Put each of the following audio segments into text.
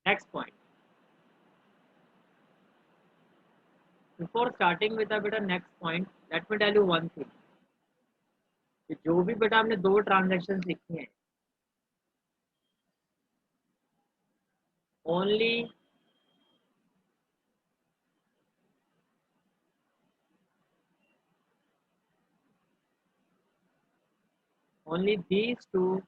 Next point, before starting with बेटा next point, let me tell you one thing, कि जो भी बेटा हमने दो ट्रांजेक्शन लिखी हैं, only only these two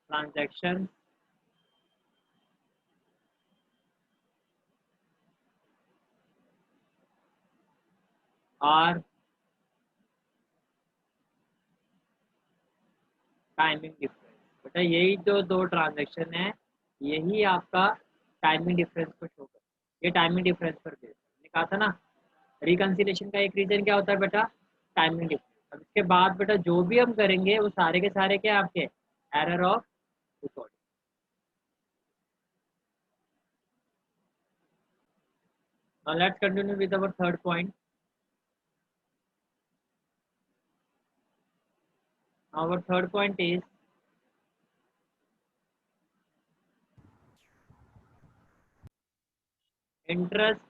transactions are timing difference. बेटा यही जो दो ट्रांजेक्शन है, यही आपका टाइमिंग डिफरेंस को शो कर, ये टाइमिंग डिफरेंस पर बेस मैंने कहा था ना। रिकंसिलेशन का एक रीजन क्या होता है बेटा, टाइमिंग डिफरेंस। अब इसके बाद बेटा जो भी हम करेंगे वो सारे के सारे क्या आपके error of recording. Now let's continue with our third point. Our third point is interest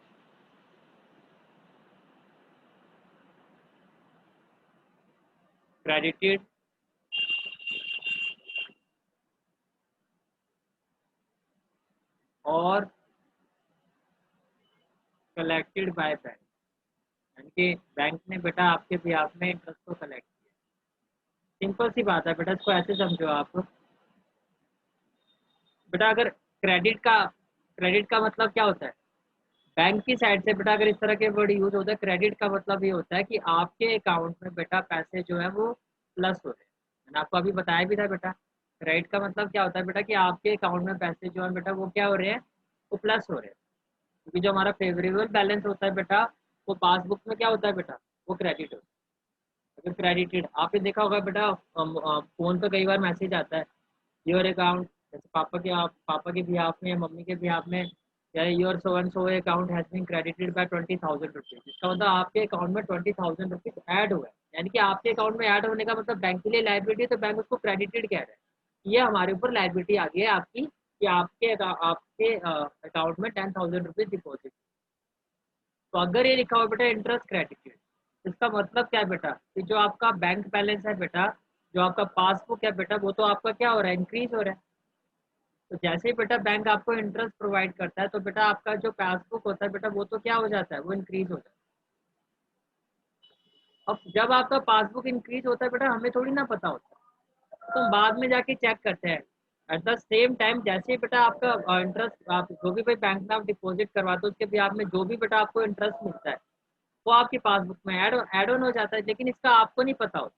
credited और कलेक्टेड बाय बैंक, यानी कि बैंक ने बेटा आपके बिहाफ में इंटरेस्ट को कलेक्ट किया। सिंपल सी बात है बेटा, इसको ऐसे समझो आप। बेटा अगर क्रेडिट का मतलब क्या होता है, बैंक की साइड से बेटा अगर इस तरह के वर्ड यूज होता है, क्रेडिट का मतलब ये होता है कि आपके अकाउंट में बेटा पैसे जो है वो प्लस हो रहे हैं। मैंने आपको अभी बताया भी था बेटा, क्रेडिट का मतलब क्या होता है बेटा कि आपके अकाउंट में पैसे जो है बेटा वो क्या हो रहे हैं, वो प्लस हो रहे हैं। क्योंकि जो हमारा फेवरेबल बैलेंस होता है बेटा, वो पासबुक में क्या होता है बेटा, वो क्रेडिट होता है। अगर क्रेडिटेड आपने देखा होगा बेटा, फोन पे कई बार मैसेज आता है, योर अकाउंट, जैसे पापा के बिहाफ में या मम्मी के बिहाफ में, या your so and so account has been credited by 20,000 rupees. इसका मतलब आपके अकाउंट में 20,000 रुपीज ऐड हुआ है, यानी कि आपके अकाउंट में ऐड होने का मतलब बैंक के लिए लाइबिलिटी है, तो बैंक उसको क्रेडिटेड कह रहा है। ये हमारे ऊपर लाइबिलिटी आ गई है आपकी, कि आपके अकाउंट में 10,000 रुपीज डिपॉजिट। तो अगर ये लिखा हुआ बेटा इंटरेस्ट क्रेडिटेड, इसका मतलब क्या है बेटा, कि जो आपका बैंक बैलेंस है बेटा, जो आपका पासबुक है बेटा, वो तो आपका क्या हो रहा है, इंक्रीज हो रहा है। तो जैसे ही बेटा बैंक आपको इंटरेस्ट प्रोवाइड करता है, तो बेटा आपका जो पासबुक होता है बेटा, वो तो क्या हो जाता है, वो इंक्रीज हो जाता है। अब जब आपका पासबुक इंक्रीज होता है बेटा, हमें थोड़ी ना पता होता है, तो हम बाद में जाके चेक करते हैं। एट द सेम टाइम जैसे ही बेटा आपका इंटरेस्ट, आप जो भी बैंक में आप डिपॉजिट करवाते हो, उसके भी आप में जो भी बेटा आपको इंटरेस्ट मिलता है, वो आपकी पासबुक में ऐड ऑन हो जाता है, लेकिन इसका आपको नहीं पता होता।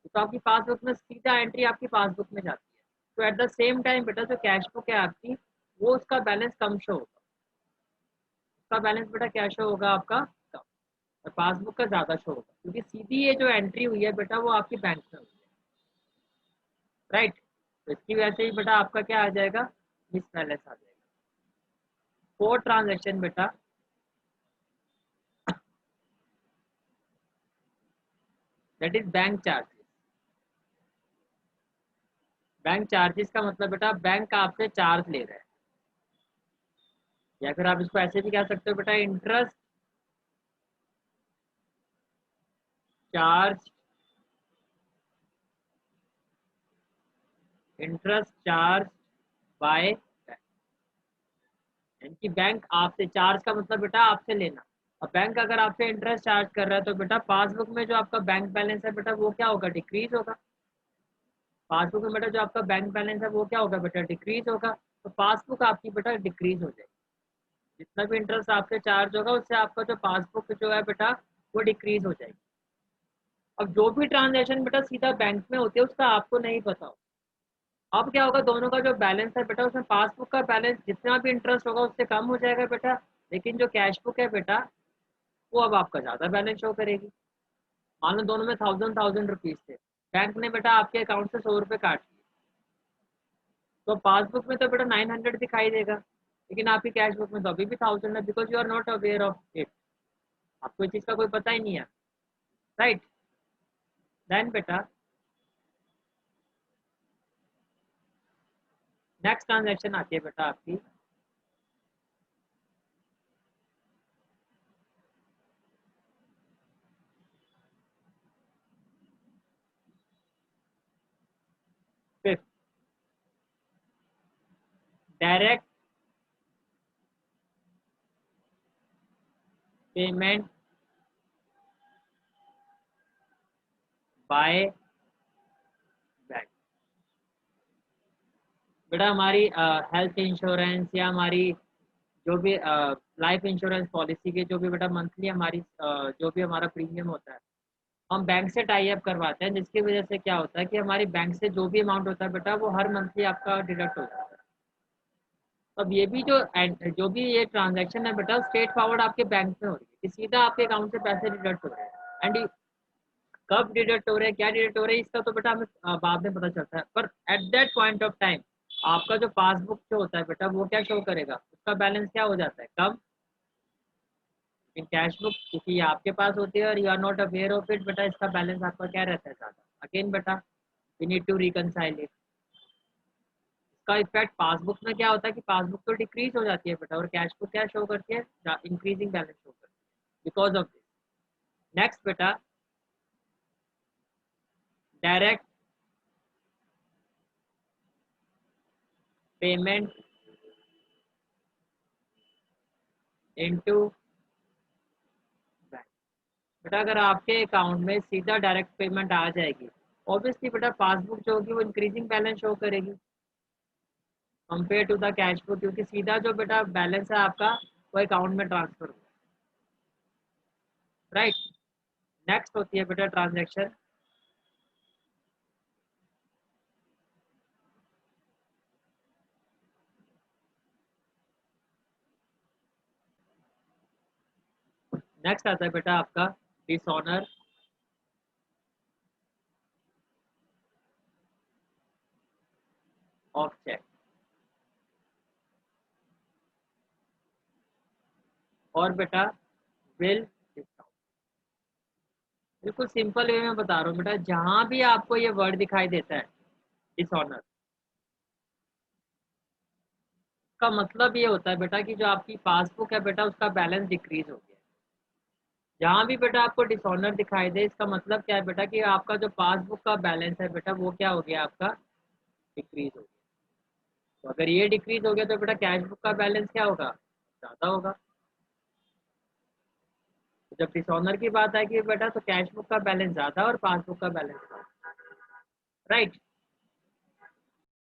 तो आपकी पासबुक में सीधा एंट्री आपकी पासबुक में जाती है। तो एट द सेम टाइम बेटा जो कैश बुक है आपकी, वो उसका बैलेंस कम शो होगा, उसका बैलेंस बेटा क्या शो होगा आपका, कम। और पासबुक का ज़्यादा शो होगा, क्योंकि सीधी ये जो एंट्री हुई है बेटा, वो आपकी बैंक में हुई है, राइट। तो इसकी वजह से ही बेटा आपका क्या आ जाएगा, मिस बैलेंस आ जाएगा। फोर ट्रांजेक्शन बेटा, that is bank charges. Bank charges का मतलब बेटा बैंक आपसे चार्ज ले रहा है, या फिर आप इसको ऐसे भी कह सकते हो बेटा, interest charge, interest charge by, यानी कि बैंक आपसे, चार्ज का मतलब बेटा आपसे लेना। और बैंक अगर आपसे इंटरेस्ट चार्ज कर रहा है, तो बेटा पासबुक में जो आपका बैंक बैलेंस है बेटा, वो क्या होगा, डिक्रीज होगा। पासबुक में बेटा जो आपका बैंक बैलेंस है, वो क्या होगा बेटा, डिक्रीज होगा। तो पासबुक आपकी बेटा डिक्रीज हो जाएगी, जितना भी इंटरेस्ट आपसे चार्ज होगा, उससे आपका जो पासबुक जो है बेटा, वो डिक्रीज हो जाएगी। अब जो भी ट्रांजेक्शन बेटा सीधा बैंक में होती है, उसका आपको नहीं पता हो। अब क्या होगा, दोनों का जो बैलेंस है बेटा, उसमें पासबुक का बैलेंस जितना भी इंटरेस्ट होगा उससे कम हो जाएगा बेटा, लेकिन जो कैश बुक है बेटा, वो अब आपका ज़्यादा बैलेंस शो करेगी। मान लो दोनों में थाउजेंड थाउजेंड रुपीज़ थे, बैंक ने बेटा आपके अकाउंट से 100 रुपये काट लिए, तो पासबुक में तो बेटा 900 दिखाई देगा, लेकिन आपकी कैश बुक में तो अभी भी 1000 है, because you are not aware of it. आपको इस चीज़ का कोई पता ही नहीं है, राइट। देन बेटा नेक्स्ट ट्रांजैक्शन आती है बेटा आपकी fifth, direct payment by bank. बेटा हमारी हेल्थ इंश्योरेंस या हमारी जो भी लाइफ इंश्योरेंस पॉलिसी के जो भी बेटा मंथली हमारी जो भी हमारा प्रीमियम होता है हम बैंक से टाई अप करवाते हैं, जिसकी वजह से क्या होता है कि हमारी बैंक से जो भी अमाउंट होता है बेटा वो हर मंथली आपका डिडक्ट हो जाता है। तो अब ये भी जो भी ये ट्रांजैक्शन है बेटा स्ट्रेट फॉरवर्ड आपके बैंक में हो रही है कि सीधा आपके अकाउंट से पैसे डिडक्ट हो रहे हैं। एंड कब डिडक्ट हो रहे हैं, क्या डिडक्ट हो रहे हैं, इसका तो बेटा हमें बाद में पता चलता है, पर at that point of time आपका जो पासबुक जो होता है बेटा वो क्या शो करेगा, उसका बैलेंस क्या हो जाता है कम। इन कैश बुक क्योंकि ये आपके पास होती है और you are not aware of it बेटा, इसका बैलेंस आपका क्या रहता है ज़्यादा। अगेन बेटा we need to reconcile it. इसका इफेक्ट पासबुक में क्या होता है कि पासबुक तो डिक्रीज हो जाती है बेटा और कैश बुक क्या शो करती है, इंक्रीजिंग बैलेंस शो करती है बिकॉज ऑफ दिस। नेक्स्ट बेटा डायरेक्ट पेमेंट इनटू बैंक। बेटा अगर आपके अकाउंट में सीधा डायरेक्ट पेमेंट आ जाएगी ऑब्वियसली बेटा पासबुक जो होगी वो इंक्रीजिंग बैलेंस शो करेगी compare to the cash book, क्योंकि सीधा जो बेटा बैलेंस है आपका वो अकाउंट में ट्रांसफर होगा। राइट। नेक्स्ट होती है बेटा ट्रांजैक्शन नेक्स्ट आता है बेटा आपका डिसऑनर ऑफ चेक। और बेटा बिल डिस्काउंट। बिल्कुल सिंपल वे में बता रहा हूँ बेटा, जहां भी आपको ये वर्ड दिखाई देता है डिसऑनर का मतलब ये होता है बेटा कि जो आपकी पासबुक है बेटा उसका बैलेंस डिक्रीज हो गया है। जहां भी बेटा आपको डिसऑनर दिखाई दे इसका मतलब क्या है बेटा कि आपका जो पासबुक का बैलेंस है बेटा वो क्या हो गया आपका डिक्रीज हो गया। तो अगर ये डिक्रीज हो गया तो बेटा कैश बुक का बैलेंस क्या होगा, ज़्यादा होगा। तो जब डिसऑनर की बात आएगी बेटा तो कैश बुक का बैलेंस ज़्यादा और पासबुक का बैलेंस कम। राइट।